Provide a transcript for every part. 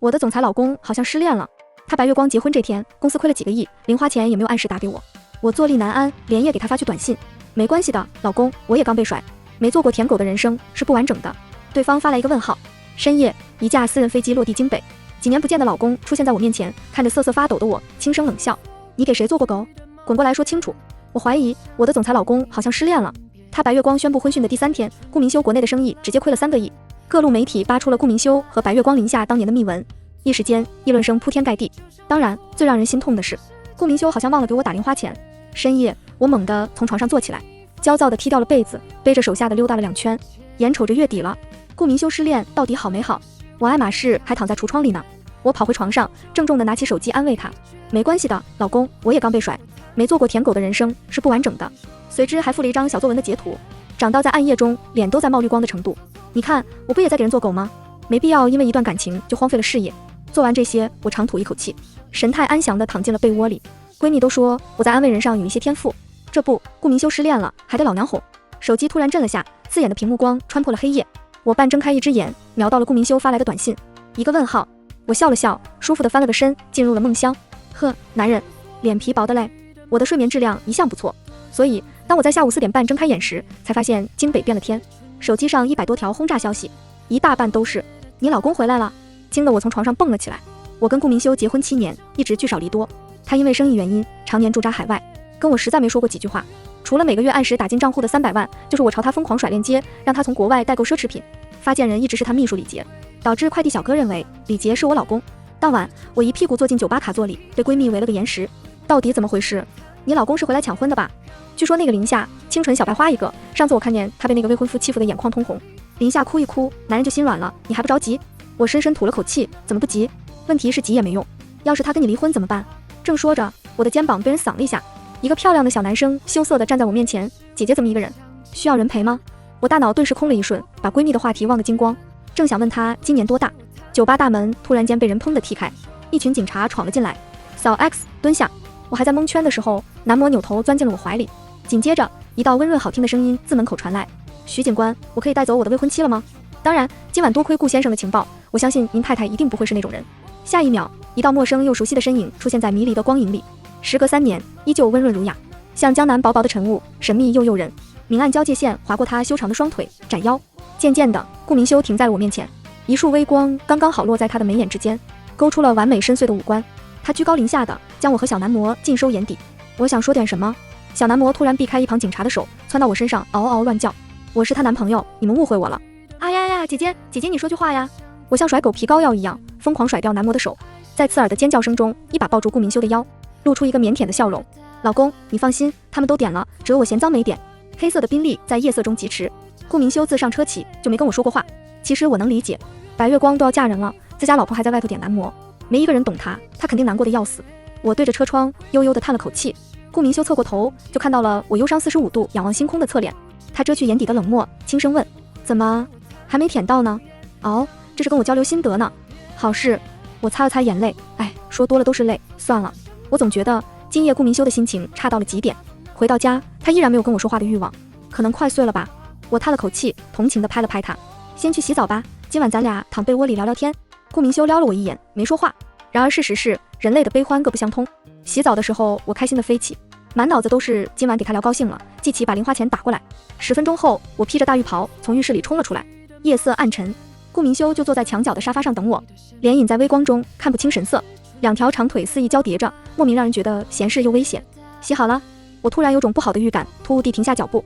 我的总裁老公好像失恋了。他白月光结婚这天，公司亏了几个亿，零花钱也没有按时打给我。我坐立难安，连夜给他发去短信。没关系的，老公，我也刚被甩，没做过舔狗的人生是不完整的。对方发来一个问号。深夜，一架私人飞机落地京北，几年不见的老公出现在我面前，看着瑟瑟发抖的我，轻声冷笑：你给谁做过狗？滚过来说清楚。我怀疑我的总裁老公好像失恋了。他白月光宣布婚讯的第3天，顾明修国内的生意直接亏了3个亿。各路媒体扒出了顾明修和白月光林夏当年的秘闻，一时间议论声铺天盖地。当然，最让人心痛的是，顾明修好像忘了给我打零花钱。深夜，我猛地从床上坐起来，焦躁地踢掉了被子，背着手下的溜达了2圈。眼瞅着月底了，顾明修失恋到底好没好？我爱马仕还躺在橱窗里呢。我跑回床上，郑重地拿起手机安慰他：没关系的，老公，我也刚被甩，没做过舔狗的人生是不完整的。随之还附了一张小作文的截图，长到在暗夜中脸都在冒绿光的程度。你看，我不也在给人做狗吗？没必要因为一段感情就荒废了事业。做完这些，我长吐一口气，神态安详地躺进了被窝里。闺蜜都说我在安慰人上有一些天赋，这不，顾明修失恋了，还得老娘哄。手机突然震了下，刺眼的屏幕光穿破了黑夜。我半睁开一只眼，瞄到了顾明修发来的短信，一个问号。我笑了笑，舒服地翻了个身，进入了梦乡。呵，男人脸皮薄的嘞。我的睡眠质量一向不错，所以当我在下午4点半睁开眼时，才发现京北变了天。手机上100多条轰炸消息，一大半都是你老公回来了。惊得我从床上蹦了起来。我跟顾明修结婚7年，一直聚少离多，他因为生意原因常年驻扎海外，跟我实在没说过几句话，除了每个月按时打进账户的300万，就是我朝他疯狂甩链接，让他从国外代购奢侈品。发件人一直是他秘书李杰，导致快递小哥认为李杰是我老公。当晚我一屁股坐进酒吧卡座里，被闺蜜围了个严实。到底怎么回事？你老公是回来抢婚的吧？据说那个林夏清纯小白花一个，上次我看见他被那个未婚夫欺负的眼眶通红。林夏哭一哭，男人就心软了，你还不着急？我深深吐了口气，怎么不急？问题是急也没用，要是他跟你离婚怎么办？正说着，我的肩膀被人搡了一下，一个漂亮的小男生羞涩地站在我面前。姐姐这么一个人，需要人陪吗？我大脑顿时空了一瞬，把闺蜜的话题忘个精光，正想问她今年多大，酒吧大门突然间被人砰地踢开，一群警察闯了进来。小 X 蹲下。我还在蒙圈的时候，男模扭头钻进了我怀里，紧接着一道温润好听的声音自门口传来：徐警官，我可以带走我的未婚妻了吗？当然，今晚多亏顾先生的情报，我相信您太太一定不会是那种人。下一秒，一道陌生又熟悉的身影出现在迷离的光影里，时隔3年，依旧温润儒雅，像江南薄薄的晨雾，神秘又诱人。明暗交界线划过他修长的双腿，斩腰。渐渐的，顾明修停在了我面前，一束微光刚刚好落在他的眉眼之间，勾出了完美深邃的五官。他居高临下的将我和小男模尽收眼底。我想说点什么，小男模突然避开一旁警察的手，窜到我身上，嗷嗷乱叫：我是他男朋友，你们误会我了。哎呀呀，姐姐你说句话呀！我像甩狗皮膏药一样疯狂甩掉男模的手，在刺耳的尖叫声中，一把抱住顾明修的腰，露出一个腼腆的笑容：老公，你放心，他们都点了，只有我嫌脏没点。黑色的宾利在夜色中疾驰，顾明修自上车起就没跟我说过话。其实我能理解，白月光都要嫁人了，自家老婆还在外头点男模，没一个人懂他肯定难过的要死。我对着车窗悠悠地叹了口气。顾明修侧过头，就看到了我忧伤45度仰望星空的侧脸。他遮去眼底的冷漠，轻声问：怎么还没舔到呢？哦，这是跟我交流心得呢。好事。我擦了擦眼泪，哎，说多了都是泪，算了。我总觉得今夜顾明修的心情差到了极点。回到家，他依然没有跟我说话的欲望，可能快碎了吧。我叹了口气，同情地拍了拍他：先去洗澡吧，今晚咱俩躺被窝里聊聊天。顾明修撩了我一眼，没说话。然而事实是，人类的悲欢各不相通。洗澡的时候，我开心地飞起，满脑子都是今晚给他聊高兴了，记起把零花钱打过来。10分钟后，我披着大浴袍从浴室里冲了出来。夜色暗沉，顾明修就坐在墙角的沙发上等我，脸隐在微光中看不清神色，2条长腿肆意交叠着，莫名让人觉得闲适又危险。洗好了，我突然有种不好的预感，突兀地停下脚步。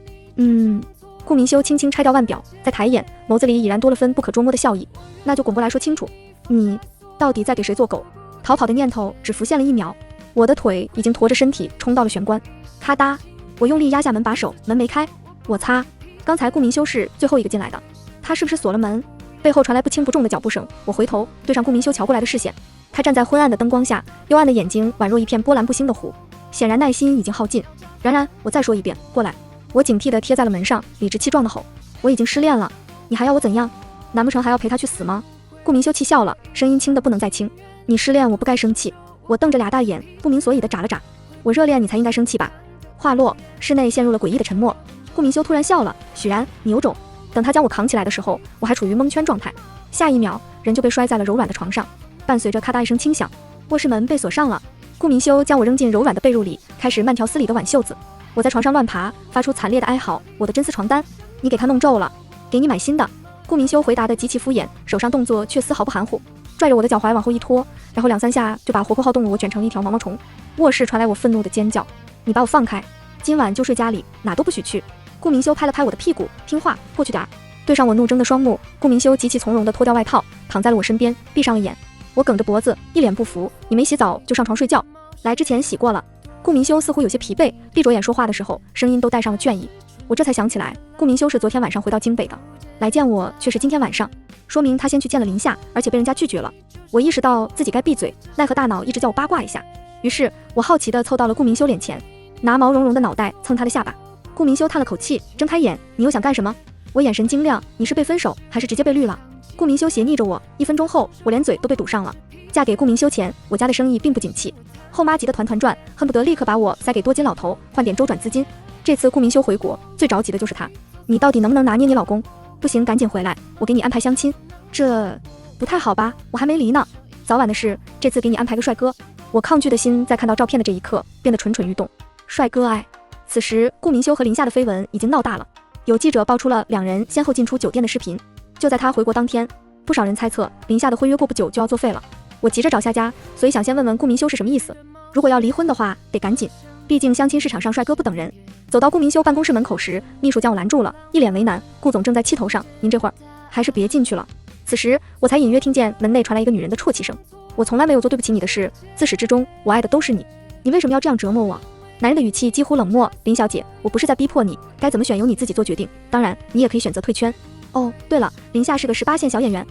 顾明修轻轻拆掉腕表，再抬眼，眸子里已然多了分不可捉摸的笑意。那就滚过来说清楚，你到底在给谁做狗？逃跑的念头只浮现了1秒，我的腿已经驮着身体冲到了玄关。咔嗒，我用力压下门把手，门没开。我擦，刚才顾明修是最后一个进来的，他是不是锁了门？背后传来不轻不重的脚步声，我回头对上顾明修瞧过来的视线，他站在昏暗的灯光下，幽暗的眼睛宛若一片波澜不兴的湖，显然耐心已经耗尽。然然，我再说一遍，过来。我警惕地贴在了门上，理直气壮地吼：我已经失恋了，你还要我怎样？难不成还要陪他去死吗？顾明修气笑了，声音轻得不能再轻：你失恋我不该生气。我瞪着俩大眼，不明所以地眨了眨。我热恋你才应该生气吧？话落，室内陷入了诡异的沉默。顾明修突然笑了：许然，你有种。等他将我扛起来的时候，我还处于蒙圈状态，下一秒人就被摔在了柔软的床上。伴随着咔嗒一声轻响，卧室门被锁上了。顾明修将我扔进柔软的被褥里，开始慢条斯理地挽袖子。我在床上乱爬，发出惨烈的哀嚎。我的真丝床单，你给它弄皱了，给你买新的。顾明修回答得极其敷衍，手上动作却丝毫不含糊，拽着我的脚踝往后一拖，然后2、3下就把活泼好动的我卷成了一条毛毛虫。卧室传来我愤怒的尖叫：你把我放开，今晚就睡家里，哪都不许去。顾明修拍了拍我的屁股，听话，过去点儿。对上我怒睁的双目，顾明修极其从容地脱掉外套，躺在了我身边，闭上了眼。我梗着脖子，一脸不服：你没洗澡就上床睡觉，来之前洗过了。顾明修似乎有些疲惫，闭着眼说话的时候，声音都带上了倦意。我这才想起来，顾明修是昨天晚上回到京北的，来见我却是今天晚上，说明他先去见了林夏，而且被人家拒绝了。我意识到自己该闭嘴，奈何大脑一直叫我八卦一下，于是我好奇地凑到了顾明修脸前，拿毛茸茸的脑袋蹭他的下巴。顾明修叹了口气，睁开眼：你又想干什么？我眼神晶亮：你是被分手，还是直接被绿了？顾明修斜睨着我，1分钟后，我连嘴都被堵上了。嫁给顾明修前，我家的生意并不景气，后妈急得团团转，恨不得立刻把我塞给多金老头，换点周转资金。这次顾明修回国，最着急的就是他。你到底能不能拿捏你老公？不行，赶紧回来，我给你安排相亲。这不太好吧？我还没离呢。早晚的事，这次给你安排个帅哥。我抗拒的心在看到照片的这一刻变得蠢蠢欲动。帅哥哎！此时，顾明修和林夏的绯闻已经闹大了，有记者爆出了2人先后进出酒店的视频。就在他回国当天，不少人猜测林夏的婚约过不久就要作废了。我急着找下家，所以想先问问顾明修是什么意思。如果要离婚的话，得赶紧，毕竟相亲市场上帅哥不等人。走到顾明修办公室门口时，秘书将我拦住了，一脸为难：顾总正在气头上，您这会儿还是别进去了。此时我才隐约听见门内传来一个女人的啜泣声。我从来没有做对不起你的事，自始至终我爱的都是你，你为什么要这样折磨我？男人的语气几乎冷漠：林小姐，我不是在逼迫你，该怎么选由你自己做决定，当然你也可以选择退圈。哦，对了，林夏是个18线小演员，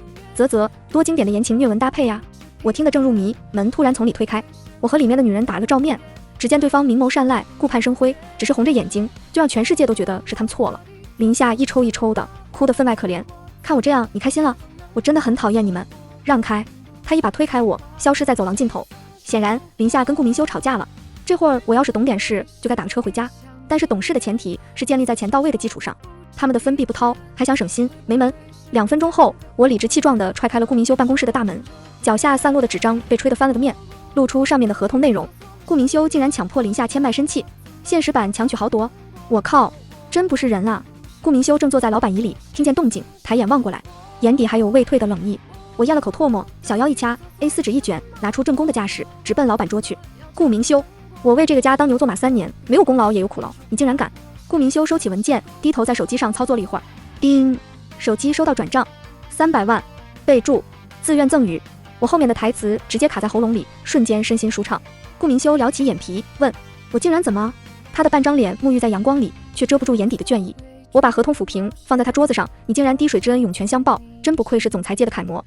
多经典的言情虐文搭配呀！我听得正入迷，门突然从里推开，我和里面的女人打了个照面。只见对方明眸善睐，顾盼生辉，只是红着眼睛，就让全世界都觉得是他们错了。林夏一抽一抽的，哭得分外可怜。看我这样，你开心了？我真的很讨厌你们。让开！他一把推开我，消失在走廊尽头。显然，林夏跟顾明修吵架了。这会儿我要是懂点事，就该打个车回家。但是懂事的前提是建立在钱到位的基础上。他们的分币不掏，还想省心，没门！2分钟后，我理直气壮地踹开了顾明修办公室的大门，脚下散落的纸张被吹得翻了个面，露出上面的合同内容。顾明修竟然强迫林夏签卖身契，现实版强取豪夺。我靠，真不是人啊！顾明修正坐在老板椅里，听见动静，抬眼望过来，眼底还有未退的冷意。我咽了口唾沫，小腰一掐 ，A4 纸一卷，拿出正宫的架势，直奔老板桌去。顾明修，我为这个家当牛做马3年，没有功劳也有苦劳，你竟然敢！顾明修收起文件，低头在手机上操作了一会儿，叮，手机收到转账，300万，备注，自愿赠与。我后面的台词直接卡在喉咙里，瞬间身心舒畅。顾明修撩起眼皮问：我竟然怎么？他的半张脸沐浴在阳光里，却遮不住眼底的倦意。我把合同抚平，放在他桌子上，你竟然滴水之恩涌泉相报，真不愧是总裁界的楷模。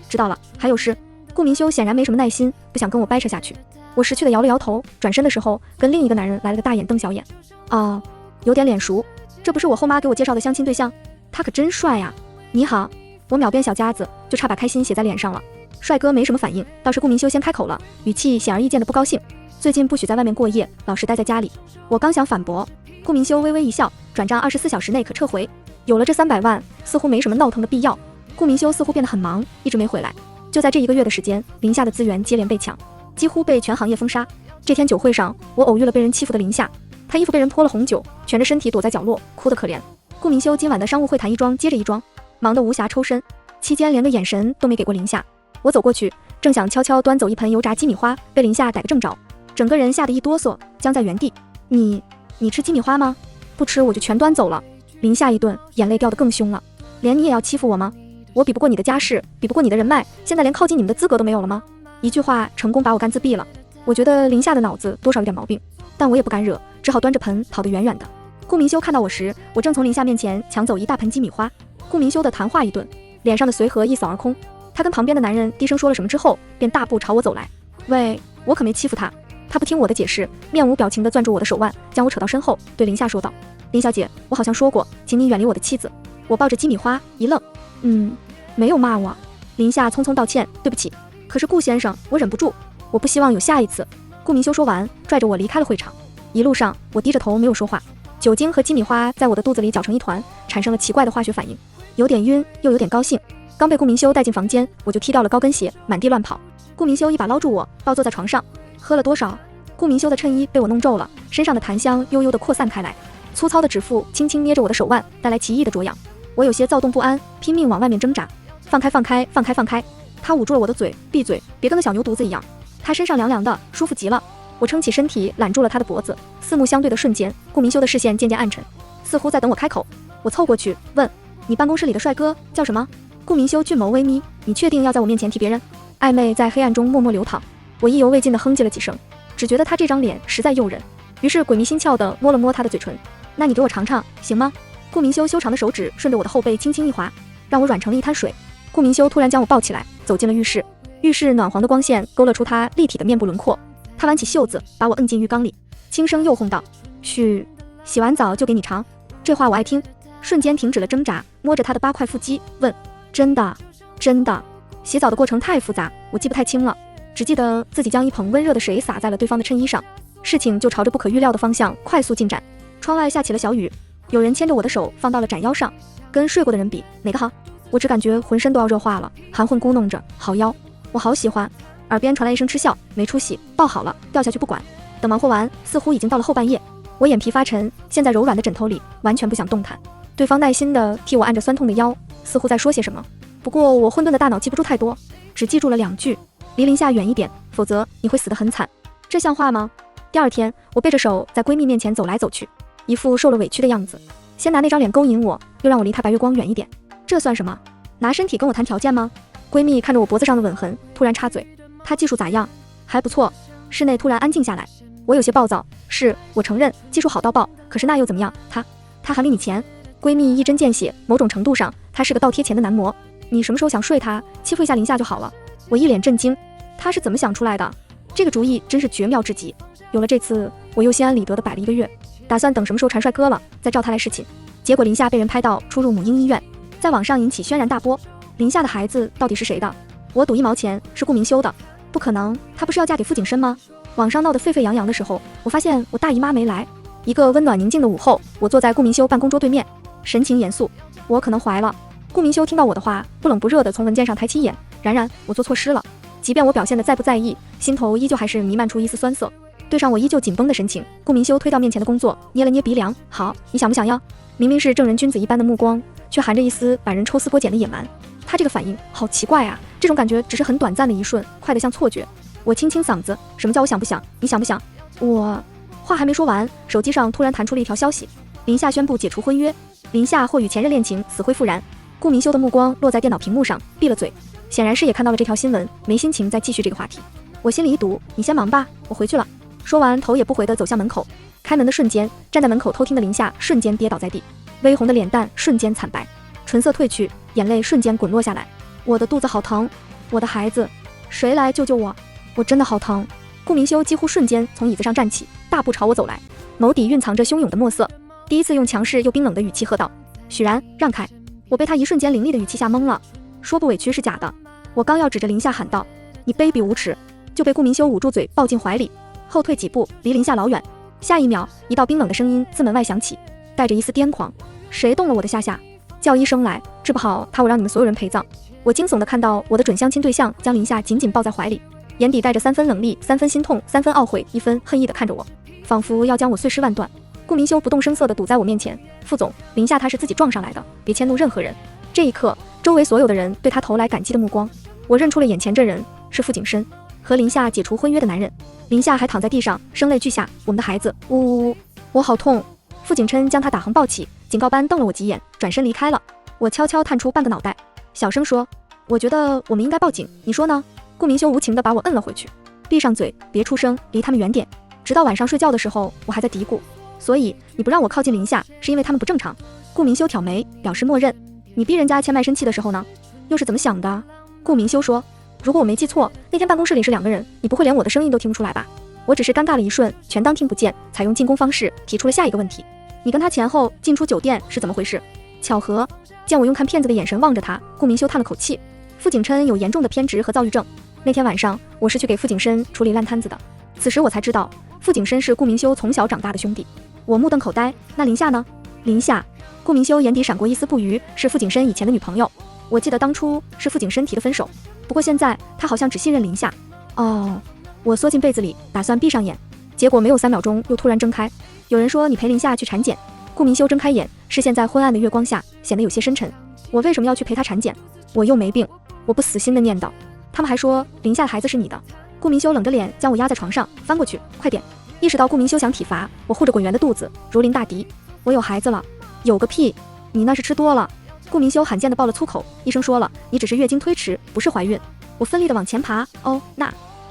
知道了，还有事。顾明修显然没什么耐心，不想跟我掰扯下去。我识趣的摇了摇头，转身的时候跟另一个男人来了个大眼瞪小眼。哦，有点脸熟，这不是我后妈给我介绍的相亲对象？他可真帅呀！你好，我秒变小家子，就差把开心写在脸上了。帅哥没什么反应，倒是顾明修先开口了，语气显而易见的不高兴。最近不许在外面过夜，老实待在家里。我刚想反驳，顾明修微微一笑，转账24小时内可撤回。有了这300万，似乎没什么闹腾的必要。顾明修似乎变得很忙，一直没回来。就在这1个月的时间，林夏的资源接连被抢，几乎被全行业封杀。这天酒会上，我偶遇了被人欺负的林夏，她衣服被人泼了红酒，蜷着身体躲在角落，哭得可怜。顾明修今晚的商务会谈一桩接着一桩，忙得无暇抽身，期间连个眼神都没给过林夏。我走过去，正想悄悄端走一盆油炸鸡米花，被林夏逮个正着，整个人吓得一哆嗦，僵在原地。你吃鸡米花吗？不吃我就全端走了。林夏一顿，眼泪掉得更凶了。连你也要欺负我吗？我比不过你的家世，比不过你的人脉，现在连靠近你们的资格都没有了吗？一句话成功把我干自闭了。我觉得林夏的脑子多少有点毛病，但我也不敢惹，只好端着盆跑得远远的。顾明修看到我时，我正从林夏面前抢走一大盆鸡米花。顾明修的谈话一顿，脸上的随和一扫而空。他跟旁边的男人低声说了什么之后，便大步朝我走来。喂，我可没欺负他。他不听我的解释，面无表情地攥住我的手腕，将我扯到身后，对林夏说道：林小姐，我好像说过，请你远离我的妻子。我抱着鸡米花一愣，没有骂我。林夏匆匆道歉，对不起。可是顾先生，我忍不住，我不希望有下一次。顾明修说完，拽着我离开了会场。一路上，我低着头没有说话。酒精和鸡米花在我的肚子里搅成一团，产生了奇怪的化学反应，有点晕，又有点高兴。刚被顾明修带进房间，我就踢掉了高跟鞋，满地乱跑。顾明修一把捞住我，抱坐在床上。喝了多少？顾明修的衬衣被我弄皱了，身上的檀香悠悠地扩散开来，粗糙的指腹轻轻捏着我的手腕，带来奇异的灼痒。我有些躁动不安，拼命往外面挣扎。放开放开放开放开！他捂住了我的嘴，闭嘴，别跟个小牛犊子一样。他身上凉凉的，舒服极了。我撑起身体揽住了他的脖子，四目相对的瞬间，顾明修的视线渐渐暗沉，似乎在等我开口。我凑过去问：你办公室里的帅哥叫什么？顾明修俊眸微眯，你确定要在我面前提别人？暧昧在黑暗中默默流淌，我意犹未尽地哼唧了几声，只觉得他这张脸实在诱人，于是鬼迷心窍地摸了摸他的嘴唇。那你给我尝尝行吗？顾明修修长的手指顺着我的后背轻轻一划，让我软成了一滩水。顾明修突然将我抱起来，走进了浴室。浴室暖黄的光线勾勒出他立体的面部轮廓，他挽起袖子把我摁进浴缸里，轻声诱哄道：嘘，洗完澡就给你尝。这话我爱听，瞬间停止了挣扎，摸着他的8块腹肌问：真的？真的？洗澡的过程太复杂，我记不太清了，只记得自己将一盆温热的水洒在了对方的衬衣上，事情就朝着不可预料的方向快速进展。窗外下起了小雨，有人牵着我的手放到了斩腰上，跟睡过的人比，哪个好？我只感觉浑身都要热化了，含混咕哝着，好腰，我好喜欢。耳边传来一声嗤笑，没出息，抱好了，掉下去不管。等忙活完，似乎已经到了后半夜，我眼皮发沉，陷在柔软的枕头里，完全不想动弹。对方耐心地替我按着酸痛的腰，似乎在说些什么。不过我混沌的大脑记不住太多，只记住了2句：离林夏远一点，否则你会死得很惨。这像话吗？第二天，我背着手在闺蜜面前走来走去，一副受了委屈的样子。先拿那张脸勾引我，又让我离她白月光远一点，这算什么？拿身体跟我谈条件吗？闺蜜看着我脖子上的吻痕，突然插嘴：她技术咋样？还不错。室内突然安静下来，我有些暴躁，是，我承认技术好到爆，可是那又怎么样？他还离你钱？闺蜜一针见血，某种程度上他是个倒贴钱的男模。你什么时候想睡他，欺负一下林夏就好了。我一脸震惊，他是怎么想出来的？这个主意真是绝妙至极。有了这次，我又心安理得地摆了1个月，打算等什么时候传帅哥了再召他来侍寝。结果林夏被人拍到出入母婴医院，在网上引起轩然大波。林夏的孩子到底是谁的？我赌1毛钱是顾明修的。不可能，她不是要嫁给傅景深吗？网上闹得沸沸扬扬的时候，我发现我大姨妈没来。一个温暖宁静的午后，我坐在顾明修办公桌对面，神情严肃。我可能怀了。顾明修听到我的话，不冷不热地从文件上抬起眼，然我做错事了。即便我表现得再不在意，心头依旧还是弥漫出一丝酸涩。对上我依旧紧绷的神情，顾明修推到面前的工作，捏了捏鼻梁，好，你想不想要？明明是正人君子一般的目光，却含着一丝把人抽丝剥茧的野蛮。他这个反应好奇怪啊，这种感觉只是很短暂的一瞬，快得像错觉。我清清嗓子，什么叫我想不想？你想不想？我话还没说完，手机上突然弹出了一条消息：林夏宣布解除婚约，林夏或与前任恋情死灰复燃。顾明修的目光落在电脑屏幕上，闭了嘴，显然是也看到了这条新闻，没心情再继续这个话题。我心里一堵，你先忙吧，我回去了。说完，头也不回地走向门口。开门的瞬间，站在门口偷听的林夏瞬间跌倒在地，微红的脸蛋瞬间惨白，唇色褪去，眼泪瞬间滚落下来。我的肚子好疼，我的孩子，谁来救救我？我真的好疼。顾明修几乎瞬间从椅子上站起，大步朝我走来，眸底蕴藏着汹涌的墨色，第一次用强势又冰冷的语气喝道：许然，让开。我被他一瞬间凌厉的语气吓懵了，说不委屈是假的。我刚要指着林夏喊道：你卑鄙无耻，就被顾明修捂住嘴抱进怀里，后退几步离林夏老远。下一秒，一道冰冷的声音自门外响起，带着一丝癫狂：谁动了我的夏夏？叫医生来，治不好他我让你们所有人陪葬。我惊悚地看到我的准相亲对象将林夏紧紧抱在怀里，眼底带着3分冷厉、3分心痛、3分懊悔、1分恨意地看着我，仿佛要将我碎尸万段。顾明修不动声色地堵在我面前：副总，林夏他是自己撞上来的，别迁怒任何人。这一刻，周围所有的人对他投来感激的目光。我认出了眼前这人是傅景深，和林夏解除婚约的男人。林夏还躺在地上，声泪俱下：我们的孩子，呜呜呜，我好痛。傅景琛将他打横抱起，警告般瞪了我几眼，转身离开了。我悄悄探出半个脑袋，小声说：我觉得我们应该报警，你说呢？顾明修无情地把我摁了回去，闭上嘴，别出声，离他们远点。直到晚上睡觉的时候，我还在嘀咕，所以你不让我靠近林夏，是因为他们不正常。顾明修挑眉，表示默认。你逼人家签卖身契的时候呢，又是怎么想的？顾明修说：如果我没记错，那天办公室里是2个人，你不会连我的声音都听不出来吧？我只是尴尬了一瞬，全当听不见，采用进攻方式提出了下一个问题：你跟他前后进出酒店是怎么回事？巧合？见我用看骗子的眼神望着他，顾明修叹了口气：傅景琛有严重的偏执和躁郁症。那天晚上，我是去给傅景深处理烂摊子的。此时我才知道，傅景深是顾明修从小长大的兄弟。我目瞪口呆。那林夏呢？林夏，顾明修眼底闪过一丝不愉，是傅景深以前的女朋友。我记得当初是傅景深提的分手，不过现在他好像只信任林夏。哦，我缩进被子里，打算闭上眼，结果没有3秒钟又突然睁开。有人说你陪林夏去产检。顾明修睁开眼，视线在昏暗的月光下显得有些深沉。我为什么要去陪他产检？我又没病。我不死心的念叨。他们还说林夏的孩子是你的。顾明修冷着脸将我压在床上，翻过去，快点。意识到顾明修想体罚，我护着滚圆的肚子，如临大敌。我有孩子了。有个屁，你那是吃多了。顾明修罕见的爆了粗口，医生说了，你只是月经推迟，不是怀孕。我奋力的往前爬。哦，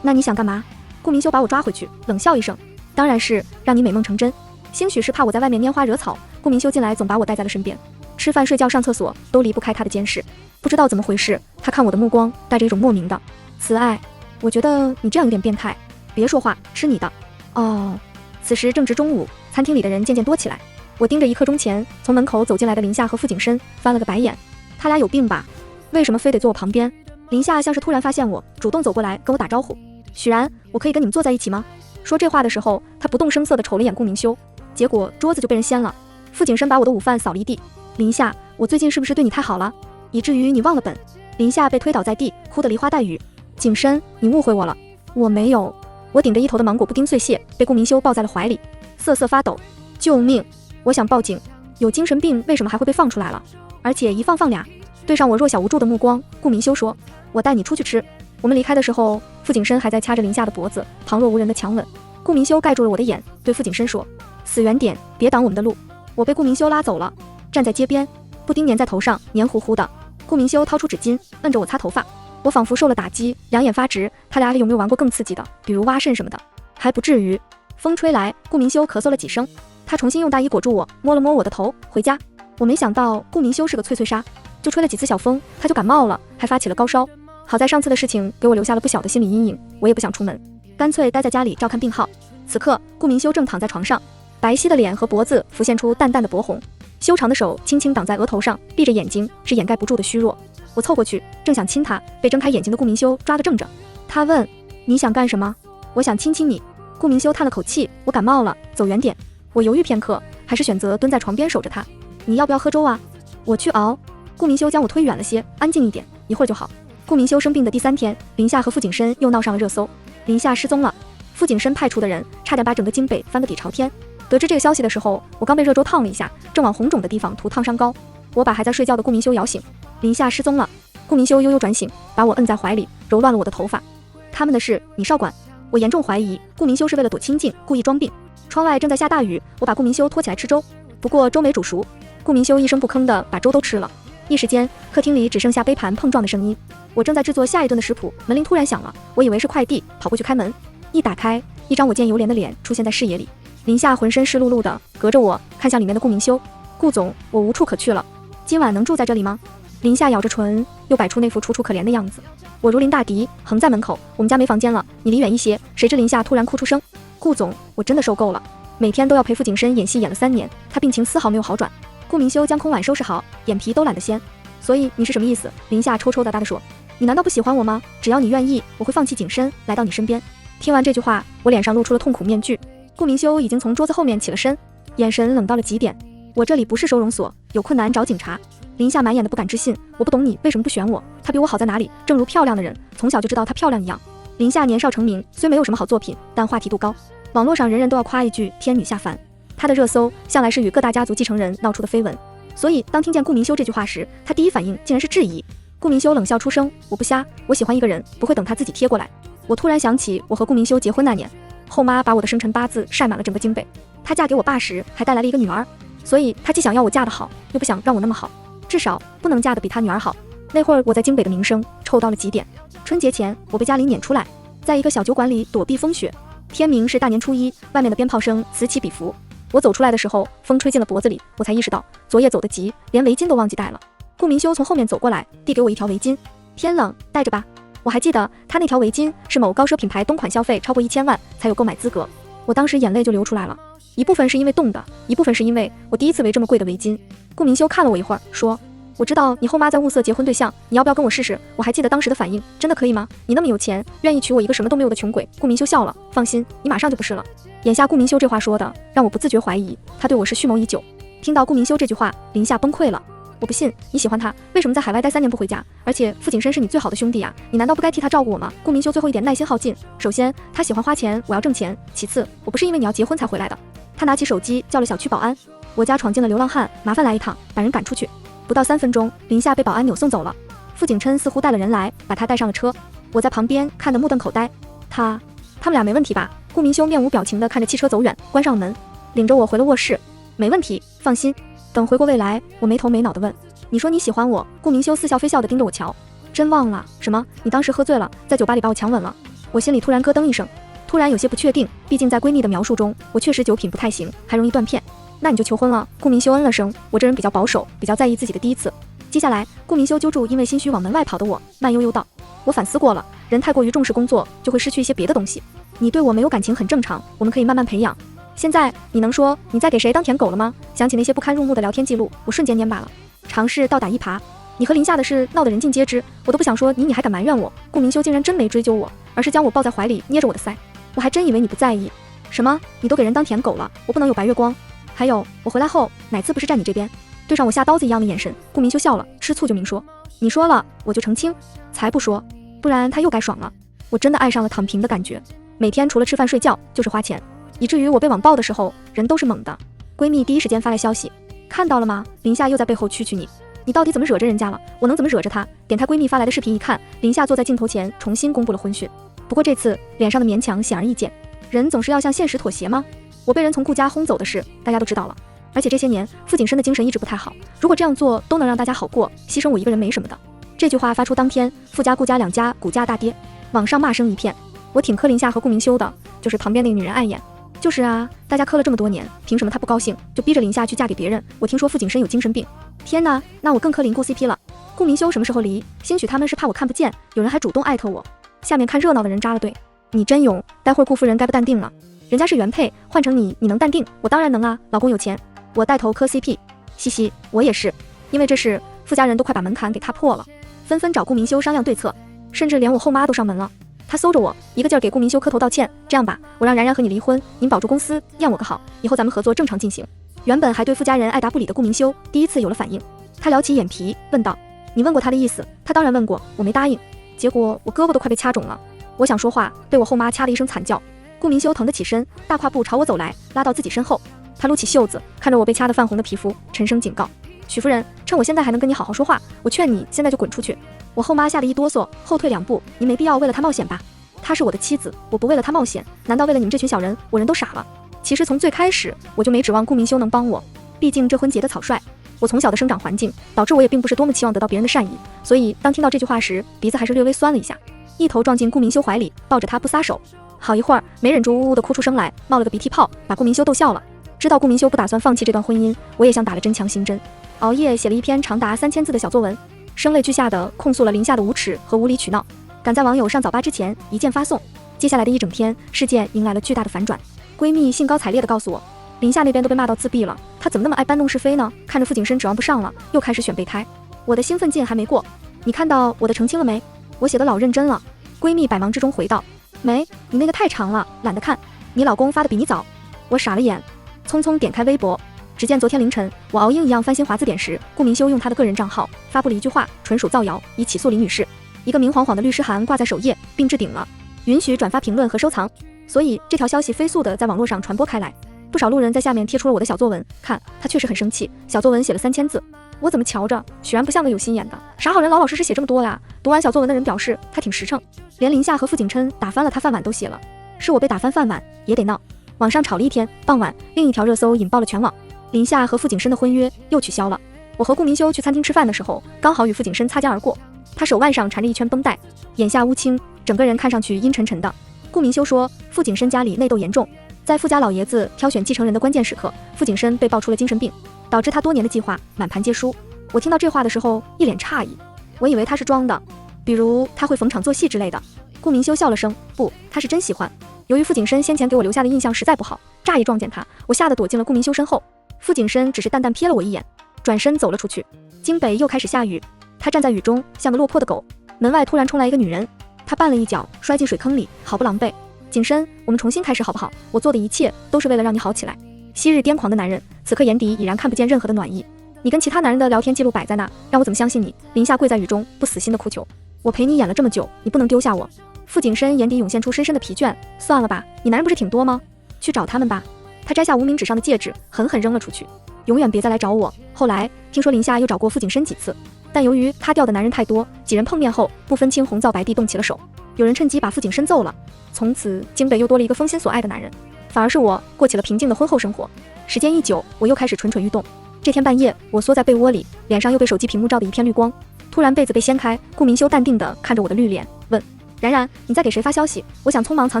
那你想干嘛？顾明修把我抓回去，冷笑一声，当然是让你美梦成真。兴许是怕我在外面拈花惹草，顾明修进来总把我带在了身边，吃饭睡觉上厕所都离不开他的监视。不知道怎么回事，他看我的目光带着一种莫名的慈爱。我觉得你这样有点变态。别说话，吃你的。哦。此时正值中午，餐厅里的人渐渐多起来。我盯着1刻钟前从门口走进来的林夏和傅景深，翻了个白眼。他俩有病吧？为什么非得坐我旁边？林夏像是突然发现我，主动走过来跟我打招呼。许然，我可以跟你们坐在一起吗？说这话的时候，他不动声色地瞅了眼顾明修，结果桌子就被人掀了。傅景深把我的午饭扫了一地。林夏，我最近是不是对你太好了，以至于你忘了本？林夏被推倒在地，哭得梨花带雨。景深，你误会我了。我没有。我顶着一头的芒果布丁碎屑，被顾明修抱在了怀里，瑟瑟发抖。救命！我想报警。有精神病为什么还会被放出来了？而且一放俩。对上我弱小无助的目光，顾明修说，我带你出去吃。我们离开的时候，傅景深还在掐着林夏的脖子，旁若无人的强吻。顾明修盖住了我的眼，对傅景深说，死远点，别挡我们的路。我被顾明修拉走了，站在街边，布丁粘在头上，黏糊糊的。顾明修掏出纸巾，摁着我擦头发。我仿佛受了打击，两眼发直。他俩里有没有玩过更刺激的，比如挖肾什么的？还不至于。风吹来，顾明修咳嗽了几声，他重新用大衣裹住我，摸了摸我的头，回家。我没想到顾明修是个脆脆鲨，就吹了几次小风，他就感冒了，还发起了高烧。好在上次的事情给我留下了不小的心理阴影，我也不想出门，干脆待在家里照看病号。此刻，顾明修正躺在床上，白皙的脸和脖子浮现出淡淡的薄红，修长的手轻轻挡在额头上，闭着眼睛是掩盖不住的虚弱。我凑过去，正想亲他，被睁开眼睛的顾明修抓个正着。他问：“你想干什么？”我想亲亲你。顾明修叹了口气：“我感冒了，走远点。”我犹豫片刻，还是选择蹲在床边守着他。你要不要喝粥啊？我去熬。顾明修将我推远了些，安静一点，一会儿就好。顾明修生病的第3天，林夏和傅景深又闹上了热搜。林夏失踪了，傅景深派出的人差点把整个京北翻个底朝天。得知这个消息的时候，我刚被热粥烫了一下，正往红肿的地方涂烫伤膏。我把还在睡觉的顾明修摇醒。林夏失踪了。顾明修悠悠转醒，把我摁在怀里，揉乱了我的头发。他们的事你少管。我严重怀疑顾明修是为了躲清静，故意装病。窗外正在下大雨，我把顾明修拖起来吃粥，不过粥没煮熟。顾明修一声不吭地把粥都吃了。一时间，客厅里只剩下杯盘碰撞的声音。我正在制作下一顿的食谱，门铃突然响了，我以为是快递，跑过去开门。一打开，一张我见犹怜的脸出现在视野里。林夏浑身湿漉漉的，隔着我看向里面的顾明修。顾总，我无处可去了，今晚能住在这里吗？林夏咬着唇，又摆出那副楚楚可怜的样子。我如临大敌，横在门口，我们家没房间了，你离远一些。谁知林夏突然哭出声，顾总，我真的受够了，每天都要陪傅景深演戏演了3年，他病情丝毫没有好转。顾明修将空碗收拾好，眼皮都懒得掀。所以你是什么意思？林夏抽抽搭搭地说，你难道不喜欢我吗？只要你愿意，我会放弃景深来到你身边。听完这句话，我脸上露出了痛苦面具。顾明修已经从桌子后面起了身，眼神冷到了极点。我这里不是收容所，有困难找警察。林夏满眼的不敢置信，我不懂你为什么不选我，他比我好在哪里？正如漂亮的人从小就知道她漂亮一样。林夏年少成名，虽没有什么好作品，但话题度高，网络上人人都要夸一句天女下凡。她的热搜向来是与各大家族继承人闹出的绯闻，所以当听见顾明修这句话时，他第一反应竟然是质疑。顾明修冷笑出声，我不瞎，我喜欢一个人不会等他自己贴过来。我突然想起我和顾明修结婚那年，后妈把我的生辰八字晒满了整个京北，她嫁给我爸时还带来了一个女儿，所以她既想要我嫁得好，又不想让我那么好，至少不能嫁得比她女儿好。那会儿我在京北的名声臭到了极点。春节前我被家里撵出来，在一个小酒馆里躲避风雪。天明是大年初一，外面的鞭炮声此起彼伏。我走出来的时候，风吹进了脖子里，我才意识到昨夜走得急，连围巾都忘记带了。顾明修从后面走过来，递给我一条围巾，天冷带着吧。我还记得他那条围巾是某高奢品牌冬款消费超过1000万才有购买资格。我当时眼泪就流出来了，一部分是因为冻的，一部分是因为我第一次围这么贵的围巾。顾明修看了我一会儿，说，我知道你后妈在物色结婚对象，你要不要跟我试试？我还记得当时的反应，真的可以吗？你那么有钱，愿意娶我一个什么都没有的穷鬼？顾明修笑了，放心，你马上就不是了。眼下顾明修这话说的，让我不自觉怀疑他对我是蓄谋已久。听到顾明修这句话，林夏崩溃了。我不信，你喜欢他，为什么在海外待3年不回家？而且傅景深是你最好的兄弟啊，你难道不该替他照顾我吗？顾明修最后一点耐心耗尽。首先，他喜欢花钱，我要挣钱。其次，我不是因为你要结婚才回来的。他拿起手机叫了小区保安，我家闯进了流浪汉，麻烦来一趟，把人赶出去。不到3分钟，林夏被保安扭送走了。傅景琛似乎带了人来，把他带上了车。我在旁边看得目瞪口呆。他们俩没问题吧？顾明修面无表情地看着汽车走远，关上了门，领着我回了卧室。没问题，放心。等回过味来，我没头没脑地问：“你说你喜欢我？”顾明修似笑非笑地盯着我瞧。真忘了什么？你当时喝醉了，在酒吧里把我强吻了。我心里突然咯噔一声，突然有些不确定，毕竟在闺蜜的描述中，我确实酒品不太行，还容易断片。那你就求婚了。顾明修嗯了声，我这人比较保守，比较在意自己的第一次。接下来，顾明修揪住因为心虚往门外跑的我，慢悠悠道：“我反思过了，人太过于重视工作，就会失去一些别的东西。你对我没有感情很正常，我们可以慢慢培养。现在你能说你在给谁当舔狗了吗？”想起那些不堪入目的聊天记录，我瞬间蔫巴了。尝试倒打一耙，你和林夏的事闹得人尽皆知，我都不想说你还敢埋怨我。顾明修竟然真没追究我，而是将我抱在怀里，捏着我的腮。我还真以为你不在意。什么？你都给人当舔狗了，我不能有白月光？还有，我回来后哪次不是站你这边？对上我下刀子一样的眼神，顾明修笑了，吃醋就明说。你说了，我就澄清。才不说，不然他又该爽了。我真的爱上了躺平的感觉，每天除了吃饭睡觉就是花钱，以至于我被网暴的时候人都是猛的。闺蜜第一时间发来消息，看到了吗？林夏又在背后蛐你，你到底怎么惹着人家了？我能怎么惹着她？点开闺蜜发来的视频一看，林夏坐在镜头前重新公布了婚讯，不过这次脸上的勉强显而易见。人总是要向现实妥协吗？我被人从顾家轰走的事大家都知道了，而且这些年傅景深的精神一直不太好，如果这样做都能让大家好过，牺牲我一个人没什么的。这句话发出当天，傅家顾家两家股价大跌，网上骂声一片。我挺磕林夏和顾明修的，就是旁边那个女人碍眼。就是啊，大家磕了这么多年，凭什么她不高兴就逼着林夏去嫁给别人？我听说傅景深有精神病。天哪，那我更磕林顾 CP 了。顾明修什么时候离？兴许他们是怕我看不见，有人还主动艾特我。下面看热闹的人扎了队，你真勇，待会儿顾夫人该不淡定了。人家是原配，换成你能淡定？我当然能啊，老公有钱。我带头磕 CP， 嘻嘻，我也是。因为这事，傅家人都快把门槛给踏破了，纷纷找顾明修商量对策，甚至连我后妈都上门了。他搜着我，一个劲儿给顾明修磕头道歉。这样吧，我让然然和你离婚，您保住公司，验我个好，以后咱们合作正常进行。原本还对傅家人爱答不理的顾明修，第一次有了反应。他撩起眼皮问道：“你问过他的意思？”他当然问过，我没答应。结果我胳膊都快被掐肿了。我想说话，被我后妈掐了一声惨叫。顾明修疼得起身，大跨步朝我走来，拉到自己身后。他撸起袖子，看着我被掐得泛红的皮肤，沉声警告：“许夫人，趁我现在还能跟你好好说话，我劝你现在就滚出去。”我后妈吓得一哆嗦，后退2步：“您没必要为了他冒险吧？她是我的妻子，我不为了她冒险，难道为了你们这群小人，我人都傻了？”其实从最开始我就没指望顾明修能帮我，毕竟这婚结的草率。我从小的生长环境导致我也并不是多么期望得到别人的善意，所以当听到这句话时，鼻子还是略微酸了一下，一头撞进顾明修怀里，抱着他不撒手。好一会儿没忍住呜呜地哭出声来，冒了个鼻涕泡，把顾明修逗笑了。知道顾明修不打算放弃这段婚姻，我也像打了针强心针，熬夜写了一篇长达3000字的小作文，声泪俱下的控诉了林夏的无耻和无理取闹，赶在网友上早八之前一键发送。接下来的一整天，事件迎来了巨大的反转。闺蜜兴高采烈地告诉我，林夏那边都被骂到自闭了，她怎么那么爱搬弄是非呢？看着傅景深指望不上了，又开始选备胎。我的兴奋劲还没过，你看到我的澄清了没？我写的老认真了。闺蜜百忙之中回道：“没，你那个太长了，懒得看。你老公发的比你早。”我傻了眼，匆匆点开微博，只见昨天凌晨，我熬鹰一样翻新华字典时，顾明修用他的个人账号发布了一句话，纯属造谣，以起诉林女士。一个明晃晃的律师函挂在首页，并置顶了允许转发评论和收藏，所以这条消息飞速的在网络上传播开来。不少路人在下面贴出了我的小作文，看他确实很生气，小作文写了3000字，我怎么瞧着许然不像个有心眼的，啥好人老老实实写这么多呀？读完小作文的人表示他挺实诚，连林夏和傅景琛打翻了他饭碗都写了，是我被打翻饭碗也得闹。网上吵了一天，傍晚另一条热搜引爆了全网，林夏和傅景深的婚约又取消了。我和顾明修去餐厅吃饭的时候，刚好与傅景深擦肩而过，他手腕上缠着一圈绷带，眼下乌青，整个人看上去阴沉沉的。顾明修说，傅景深家里内斗严重，在傅家老爷子挑选继承人的关键时刻，傅景深被爆出了精神病，导致他多年的计划满盘皆输。我听到这话的时候一脸诧异，我以为他是装的，比如他会逢场作戏之类的。顾明修笑了声，不，他是真喜欢。由于傅景深先前给我留下的印象实在不好，乍一撞见他，我吓得躲进了顾明修身后。傅景深只是淡淡瞥了我一眼，转身走了出去。京北又开始下雨，他站在雨中像个落魄的狗。门外突然冲来一个女人，她绊了一脚，摔进水坑里，好不狼狈。景深，我们重新开始好不好？我做的一切都是为了让你好起来。昔日癫狂的男人，此刻眼底已然看不见任何的暖意。你跟其他男人的聊天记录摆在那，让我怎么相信你？林夏跪在雨中，不死心的哭求。我陪你演了这么久，你不能丢下我。傅景深眼底涌现出深深的疲倦。算了吧，你男人不是挺多吗？去找他们吧。他摘下无名指上的戒指，狠狠扔了出去。永远别再来找我。后来听说林夏又找过傅景深几次，但由于他钓的男人太多，几人碰面后不分青红皂白地动起了手。有人趁机把傅景深揍了。从此京北又多了一个风心所爱的男人，反而是我过起了平静的婚后生活。时间一久，我又开始蠢蠢欲动。这天半夜，我缩在被窝里，脸上又被手机屏幕照得一片绿光。突然被子被掀开，顾明修淡定地看着我的绿脸，问：冉冉，你在给谁发消息？我想匆忙藏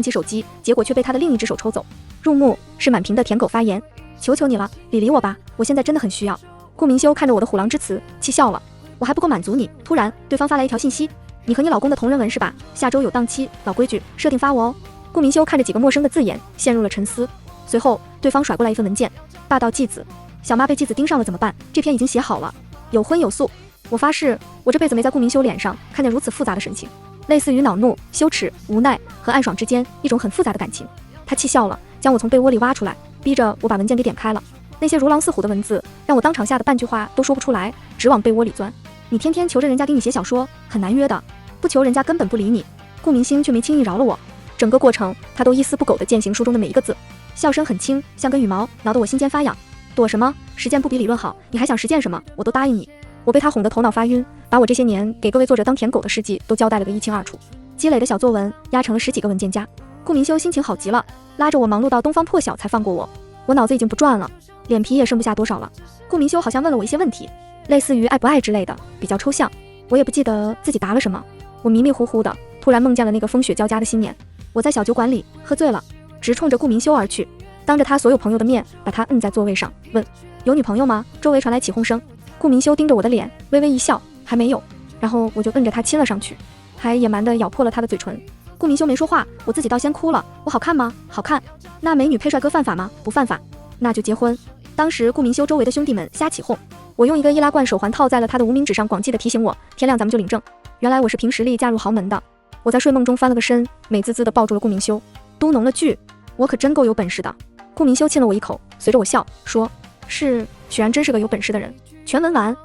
起手机，结果却被他的另一只手抽走。入目是满屏的舔狗发言，求求你了，理我吧，我现在真的很需要。顾明修看着我的虎狼之词，气笑了。我还不够满足你。突然，对方发来一条信息：你和你老公的同人文是吧？下周有档期，老规矩，设定发我哦。顾明修看着几个陌生的字眼，陷入了沉思。随后，对方甩过来一份文件：霸道继子，小妈被继子盯上了怎么办？这篇已经写好了，有荤有素。我发誓，我这辈子没在顾明修脸上看见如此复杂的神情，类似于恼怒、羞耻、无奈和暗爽之间一种很复杂的感情。他气笑了，将我从被窝里挖出来，逼着我把文件给点开了。那些如狼似虎的文字让我当场吓得半句话都说不出来，直往被窝里钻。你天天求着人家给你写小说，很难约的，不求人家根本不理你。顾明星却没轻易饶了我，整个过程他都一丝不苟地践行书中的每一个字，笑声很轻，像根羽毛，挠得我心间发痒。躲什么？实践不比理论好，你还想实践什么？我都答应你。我被他哄得头脑发晕，把我这些年给各位作者当舔狗的事迹都交代了个一清二楚。积累的小作文压成了10几个文件夹。顾明修心情好极了，拉着我忙碌到东方破晓才放过我。我脑子已经不转了，脸皮也剩不下多少了。顾明修好像问了我一些问题，类似于爱不爱之类的，比较抽象，我也不记得自己答了什么。我迷迷糊糊的，突然梦见了那个风雪交加的新年。我在小酒馆里喝醉了，直冲着顾明修而去，当着他所有朋友的面把他摁在座位上，问：有女朋友吗？周围传来起哄声。顾明修盯着我的脸，微微一笑，还没有。然后我就摁着他亲了上去，还野蛮地咬破了他的嘴唇。顾明修没说话，我自己倒先哭了。我好看吗？好看。那美女配帅哥犯法吗？不犯法。那就结婚。当时顾明修周围的兄弟们瞎起哄，我用一个易拉罐手环套在了他的无名指上，广记的提醒我，天亮咱们就领证。原来我是凭实力嫁入豪门的。我在睡梦中翻了个身，美滋滋地抱住了顾明修，嘟哝了句：我可真够有本事的。顾明修亲了我一口，随着我笑说：是，许然真是个有本事的人。全文完。